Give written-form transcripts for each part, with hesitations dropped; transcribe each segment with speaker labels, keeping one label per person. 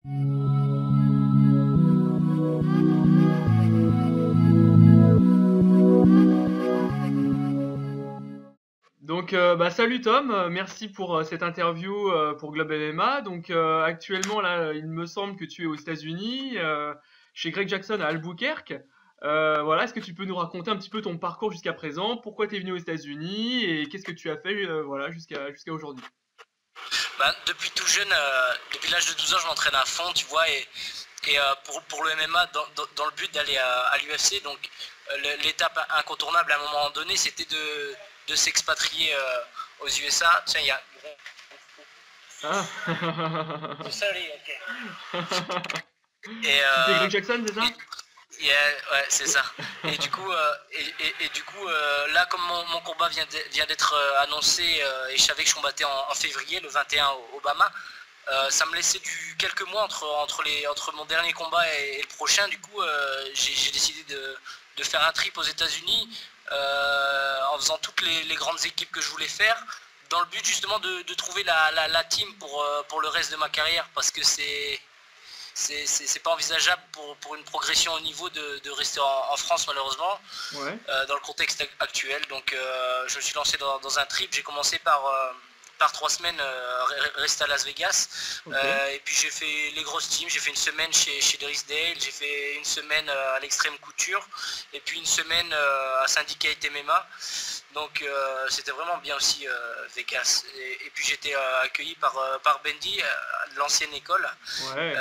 Speaker 1: Donc, salut Tom, merci pour cette interview pour Globe MMA. Donc, actuellement, là, il me semble que tu es aux États-Unis, chez Greg Jackson à Albuquerque. Voilà, est-ce que tu peux nous raconter un petit peu ton parcours jusqu'à présent? Pourquoi tu es venu aux États-Unis et qu'est-ce que tu as fait voilà, jusqu'à aujourd'hui?
Speaker 2: Bah, depuis tout jeune, depuis l'âge de 12 ans, je m'entraîne à fond, tu vois, et pour le MMA, dans le but d'aller à l'UFC, donc l'étape incontournable à un moment donné, c'était de s'expatrier aux USA. Tiens, il y a...
Speaker 1: Ah.
Speaker 2: Sorry, ok. Et,
Speaker 1: C'était Greg Jackson, c'est ça?
Speaker 2: yeah, ouais, c'est ça. Et du coup, là, comme mon combat vient d'être annoncé et je savais que je combattais en février, le 21 au Obama, ça me laissait quelques mois entre mon dernier combat et le prochain. Du coup, j'ai décidé de faire un trip aux États-Unis en faisant toutes les grandes équipes que je voulais faire, dans le but justement de trouver la team pour le reste de ma carrière, parce que c'est pas envisageable pour une progression au niveau de rester en France malheureusement,
Speaker 1: Ouais.
Speaker 2: dans le contexte actuel. Donc je me suis lancé dans un trip. J'ai commencé par 3 semaines rester à Las Vegas,
Speaker 1: Ok.
Speaker 2: et puis j'ai fait les grosses teams. J'ai fait une semaine chez Drysdale, j'ai fait une semaine à l'Extrême Couture, et puis une semaine à Syndicate MMA. Donc c'était vraiment bien aussi Vegas. Et puis j'étais accueilli par Bendy, de l'ancienne école.
Speaker 1: Ouais.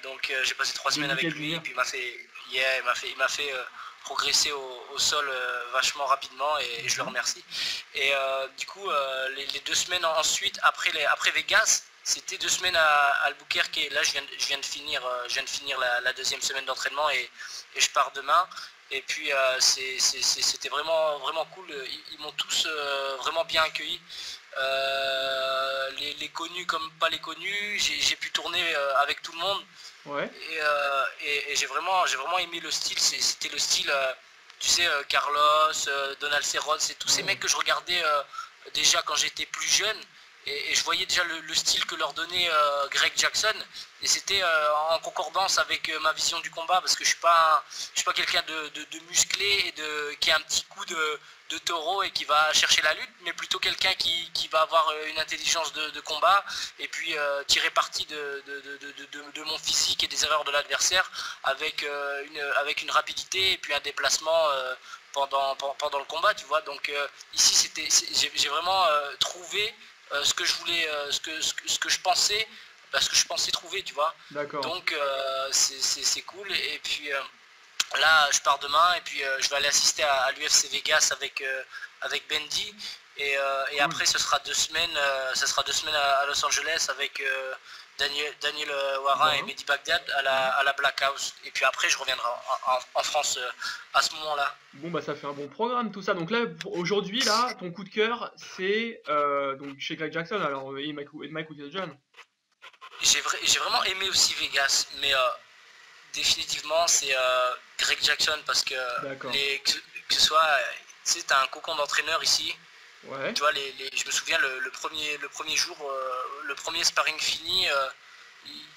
Speaker 2: Donc j'ai passé 3 semaines
Speaker 1: Benny
Speaker 2: avec lui, et
Speaker 1: Kazimir.
Speaker 2: puis il m'a fait progresser au sol vachement rapidement, et je le
Speaker 1: Mhm.
Speaker 2: remercie. Et du coup, les 2 semaines ensuite, après Vegas, c'était 2 semaines à Albuquerque, et là je viens de finir la deuxième semaine d'entraînement, et je pars demain. Et puis c'était vraiment, vraiment cool. Ils m'ont tous vraiment bien accueilli. Les connus comme pas les connus, j'ai pu tourner avec tout le monde,
Speaker 1: Ouais.
Speaker 2: et j'ai vraiment aimé le style. C'était le style, tu sais, Carlos, Donald Cerrone, c'est tous ces
Speaker 1: Ouais.
Speaker 2: mecs que je regardais déjà quand j'étais plus jeune, et je voyais déjà le style que leur donnait Greg Jackson, et c'était en concordance avec ma vision du combat, parce que je suis pas quelqu'un de musclé et qui a un petit coup de taureau et qui va chercher la lutte, mais plutôt quelqu'un qui va avoir une intelligence de combat, et puis tirer parti de mon physique et des erreurs de l'adversaire, avec une rapidité et puis un déplacement pendant le combat, tu vois. Donc ici, j'ai vraiment trouvé ce que je voulais, ce que je pensais, parce que je pensais trouver, tu vois.
Speaker 1: D'accord.
Speaker 2: Donc c'est cool. Et puis là, je pars demain, et puis je vais aller assister à l'UFC Vegas avec Bendy. Et
Speaker 1: Cool.
Speaker 2: après, ce sera 2 semaines à Los Angeles avec Daniel Warin et
Speaker 1: Warin.
Speaker 2: Mehdi Bagdad
Speaker 1: Ouais.
Speaker 2: à la Black House. Et puis après, je reviendrai en France à ce moment-là.
Speaker 1: Bon, bah, ça fait un bon programme, tout ça. Donc là, aujourd'hui, là, ton coup de cœur, c'est donc chez Greg Jackson, alors, et Mike John.
Speaker 2: J'ai vraiment aimé aussi Vegas, mais définitivement, c'est Greg Jackson, parce que
Speaker 1: D'accord.
Speaker 2: que ce soit, tu sais, t'as un cocon d'entraîneur ici.
Speaker 1: Ouais.
Speaker 2: Tu vois, je me souviens le premier jour, le premier sparring fini,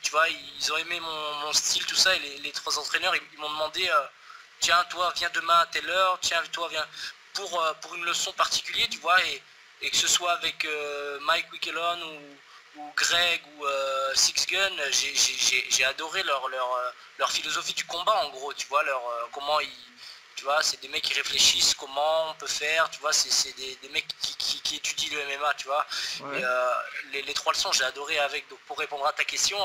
Speaker 2: tu vois, ils ont aimé mon style, tout ça, et les trois entraîneurs, ils m'ont demandé, tiens, toi, viens demain à telle heure, tiens, toi, viens, pour une leçon particulière, tu vois, et que ce soit avec Mike Wickelon ou Greg ou Six Gun, j'ai adoré leur philosophie du combat, en gros, tu vois, comment ils, tu vois, c'est des mecs qui réfléchissent comment on peut faire, tu vois, c'est des mecs qui étudient le MMA, tu vois. Et
Speaker 1: Ouais.
Speaker 2: les trois leçons, j'ai adoré avec. Donc pour répondre à ta question,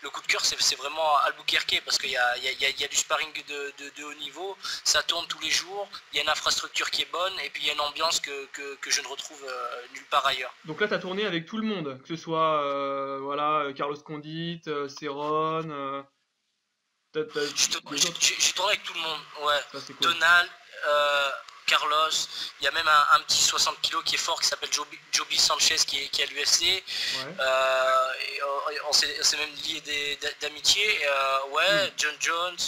Speaker 2: le coup de cœur, c'est vraiment Albuquerque, parce qu'il y a du sparring de haut niveau, ça tourne tous les jours, il y a une infrastructure qui est bonne, et puis il y a une ambiance que je ne retrouve nulle part ailleurs.
Speaker 1: Donc là, t'as tourné avec tout le monde, que ce soit voilà, Carlos Condit, Cerrone,
Speaker 2: J'ai
Speaker 1: les autres.
Speaker 2: tourné avec tout le monde, ouais.
Speaker 1: Ça, c'est cool.
Speaker 2: Donald, euh, Carlos, il y a même un petit 60 kilos qui est fort, qui s'appelle Joby Sanchez, qui est à l'UFC.
Speaker 1: Ouais.
Speaker 2: On s'est même lié d'amitié.
Speaker 1: Cool.
Speaker 2: Ouais, John Jones.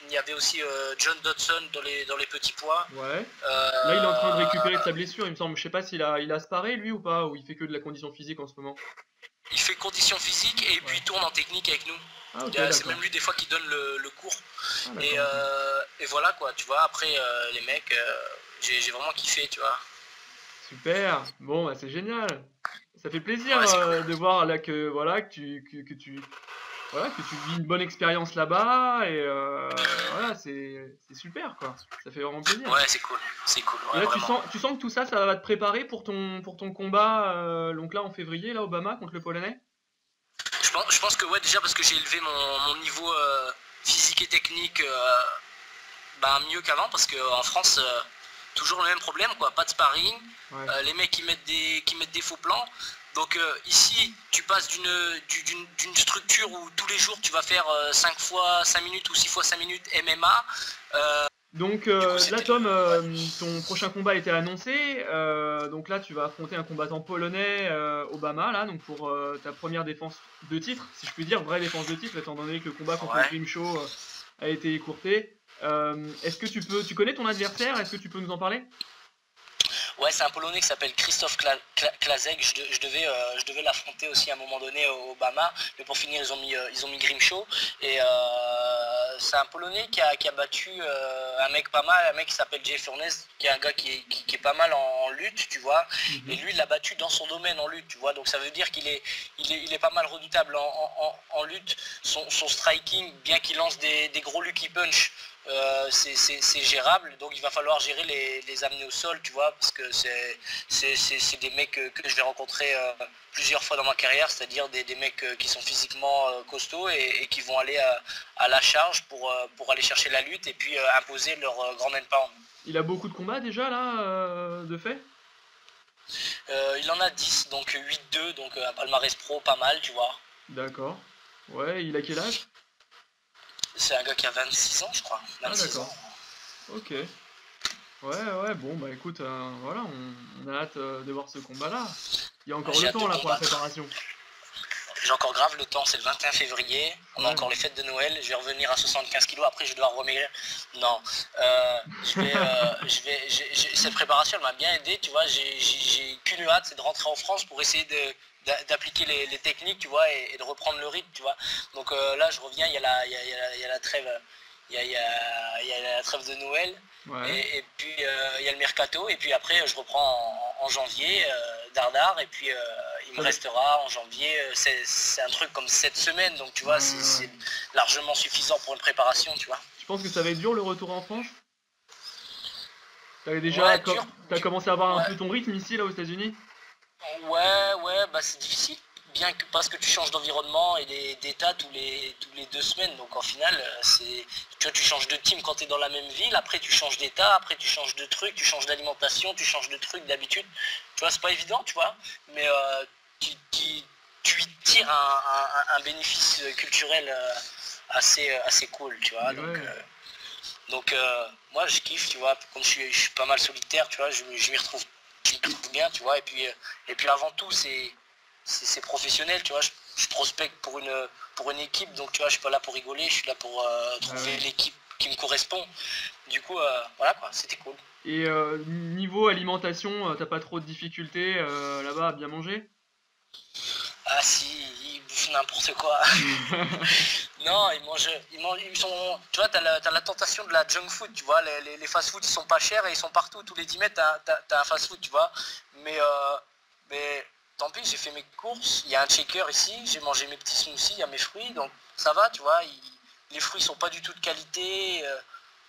Speaker 2: Il y avait aussi John Dodson dans les petits poids.
Speaker 1: Ouais. Là, il est en train de
Speaker 2: Euh,
Speaker 1: récupérer de sa blessure, il me semble. Je sais pas s'il a sparé, lui, ou pas, ou il fait que de la condition physique en ce moment.
Speaker 2: il fait condition physique et puis
Speaker 1: Ouais.
Speaker 2: il tourne en technique avec nous.
Speaker 1: Ah, ok,
Speaker 2: C'est
Speaker 1: d'accord.
Speaker 2: même lui des fois qui donne le cours.
Speaker 1: Ah,
Speaker 2: Et,
Speaker 1: d'accord, ok.
Speaker 2: et voilà quoi, tu vois. Après, les mecs, j'ai vraiment kiffé, tu vois.
Speaker 1: Super. Bon, bah, c'est génial. Ça fait plaisir
Speaker 2: Ouais, c'est cool.
Speaker 1: de voir là que voilà voilà que tu vis une bonne expérience là-bas et voilà, c'est super quoi. Ça fait vraiment plaisir.
Speaker 2: Ouais, c'est cool,
Speaker 1: Et
Speaker 2: ouais,
Speaker 1: là,
Speaker 2: vraiment.
Speaker 1: tu sens que tout ça, ça va te préparer pour ton combat, donc là en février, là, Obama contre le Polonais?
Speaker 2: Je pense que ouais, déjà parce que j'ai élevé mon niveau physique et technique bah, mieux qu'avant, parce qu'en France, toujours le même problème, quoi. Pas de sparring,
Speaker 1: Ouais.
Speaker 2: les mecs qui mettent des faux plans. Donc ici, tu passes d'une structure où tous les jours tu vas faire 5 fois 5 minutes ou 6 fois 5 minutes MMA. Euh,
Speaker 1: Donc
Speaker 2: du coup,
Speaker 1: là,
Speaker 2: c'était.
Speaker 1: Tom,
Speaker 2: Ouais.
Speaker 1: ton prochain combat a été annoncé. Donc là, tu vas affronter un combattant polonais, Obama, là, donc pour ta première défense de titre, si je puis dire, vraie défense de titre, étant donné que le combat contre
Speaker 2: Ouais.
Speaker 1: Grimshaw a été écourté. Est-ce que tu connais ton adversaire? Est-ce que tu peux nous en parler?
Speaker 2: Ouais, c'est un Polonais qui s'appelle Krzysztof Klazek. Je devais l'affronter aussi à un moment donné au Obama, mais pour finir, ils ont mis Grimshaw. Et c'est un Polonais qui a battu un mec pas mal, un mec qui s'appelle Jay Furness, qui est un gars qui est pas mal en lutte, tu vois. Et
Speaker 1: Mhm.
Speaker 2: lui, il l'a battu dans son domaine en lutte, tu vois. Donc ça veut dire il est pas mal redoutable en lutte. Son striking, bien qu'il lance des gros lucky punch, c'est gérable, donc il va falloir gérer les amener au sol, tu vois, parce que c'est des mecs que je vais rencontrer plusieurs fois dans ma carrière, c'est-à-dire des mecs qui sont physiquement costauds et qui vont aller à la charge pour aller chercher la lutte et puis imposer leur grand and pound.
Speaker 1: Il a beaucoup de combats déjà, là, de fait?
Speaker 2: Il en a 10, donc 8-2, donc un palmarès pro pas mal, tu vois.
Speaker 1: D'accord. Ouais, il a quel âge?
Speaker 2: C'est un gars qui a 26 ans, je crois,
Speaker 1: Ah,
Speaker 2: 26 ans.
Speaker 1: d'accord. Ok. Ouais, ouais, bon, bah écoute, voilà, on a hâte de voir ce combat-là. Il y a encore
Speaker 2: J'ai
Speaker 1: le
Speaker 2: hâte de
Speaker 1: temps là pour la
Speaker 2: combattre.
Speaker 1: préparation.
Speaker 2: J'ai encore grave le temps, c'est le 21 février, on a
Speaker 1: Ouais.
Speaker 2: encore les fêtes de Noël, je vais revenir à 75 kilos, après je dois remaigrir. Non, cette préparation elle m'a bien aidé, tu vois, j'ai qu'une hâte, c'est de rentrer en France pour essayer d'appliquer les techniques, tu vois, et de reprendre le rythme, tu vois. Donc là je reviens, il y a la trêve, il y a la trêve de Noël,
Speaker 1: Ouais.
Speaker 2: et puis il y a le mercato, et puis après je reprends en janvier, dardard, et puis il me
Speaker 1: Ça va-
Speaker 2: restera en janvier, c'est un truc comme 7 semaines, donc tu
Speaker 1: Ouais,
Speaker 2: vois,
Speaker 1: ouais, ouais.
Speaker 2: c'est largement suffisant pour une préparation, tu vois.
Speaker 1: Tu penses que ça va être dur le retour en France? T'avais déjà,
Speaker 2: Ouais, dur,
Speaker 1: t'as commencé à avoir un
Speaker 2: ouais,
Speaker 1: peu ton rythme ici là aux États-Unis?
Speaker 2: ouais, bah c'est difficile, bien que parce que tu changes d'environnement et d'état tous les 2 semaines, donc en final, tu vois, tu changes de team quand tu es dans la même ville, après tu changes d'état, après tu changes de truc, tu changes d'alimentation, tu changes de truc d'habitude, tu vois, c'est pas évident, tu vois, mais tu, tu, tu y tires un bénéfice culturel assez cool, tu vois,
Speaker 1: Mais ouais.
Speaker 2: donc moi je kiffe, tu vois, comme je suis pas mal solitaire, tu vois, je m'y retrouve bien, tu vois, et puis avant tout c'est professionnel, tu vois, je prospecte pour une équipe, donc tu vois, je suis pas là pour rigoler, je suis là pour
Speaker 1: Bah
Speaker 2: trouver
Speaker 1: ouais.
Speaker 2: l'équipe qui me correspond. Du coup, voilà quoi, c'était cool.
Speaker 1: Et niveau alimentation, t'as pas trop de difficultés là-bas à bien manger?
Speaker 2: Ah si, ils bouffent n'importe quoi. Non, ils sont, tu vois, t'as la tentation de la junk food, tu vois, les fast-food ils sont pas chers et ils sont partout, tous les 10 mètres t'as un fast-food, tu vois, mais, euh, mais tant pis, j'ai fait mes courses, il y a un shaker ici, j'ai mangé mes petits smoothies, il y a mes fruits, donc ça va, tu vois, les fruits sont pas du tout de qualité,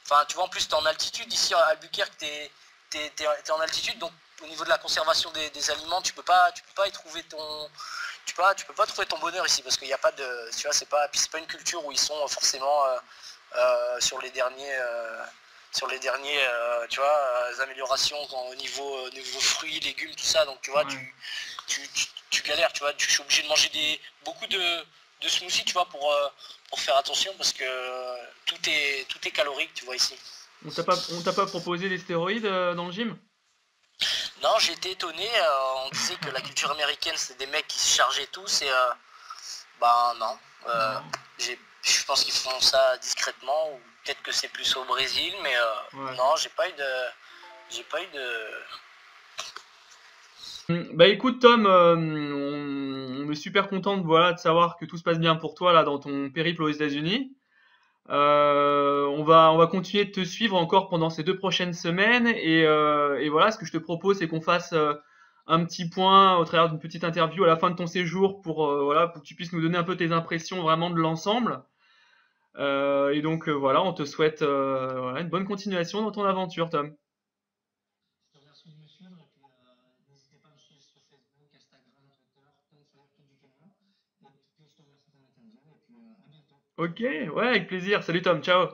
Speaker 2: enfin, tu vois, en plus t'es en altitude ici à Albuquerque, t'es en altitude, donc au niveau de la conservation des aliments, tu peux pas y trouver tu peux pas trouver ton bonheur ici parce qu'il n'y a pas de, tu vois, c'est pas une culture où ils sont forcément sur sur les derniers, tu vois, améliorations au niveau fruits, légumes, tout ça. Donc tu vois,
Speaker 1: Ouais.
Speaker 2: tu galères, tu vois, je suis obligé de manger beaucoup de smoothies, tu vois, pour faire attention parce que tout est calorique, tu vois ici.
Speaker 1: On t'a pas proposé des stéroïdes dans le gym?
Speaker 2: Non, j'ai été étonné. On disait que la culture américaine, c'est des mecs qui se chargeaient tous et bah non. Euh,
Speaker 1: Non.
Speaker 2: je pense qu'ils font ça discrètement ou peut-être que c'est plus au Brésil, mais
Speaker 1: Ouais.
Speaker 2: non, j'ai pas eu de.
Speaker 1: Bah écoute Tom, on me super content de, voilà, de savoir que tout se passe bien pour toi là dans ton périple aux États-Unis. On va continuer de te suivre encore pendant ces 2 prochaines semaines et voilà, ce que je te propose, c'est qu'on fasse un petit point au travers d'une petite interview à la fin de ton séjour pour, voilà, pour que tu puisses nous donner un peu tes impressions vraiment de l'ensemble. Et donc voilà, on te souhaite voilà, une bonne continuation dans ton aventure, Tom.
Speaker 2: Je te remercie de me suivre et puis n'hésitez pas à me suivre sur Facebook, Instagram, Twitter, comme ça, tout du Kenya. Et puis je te remercie pour l'interview et puis à bientôt. Ciao,
Speaker 1: Ok,
Speaker 2: ciao.
Speaker 1: ouais, avec plaisir. Salut Tom, ciao.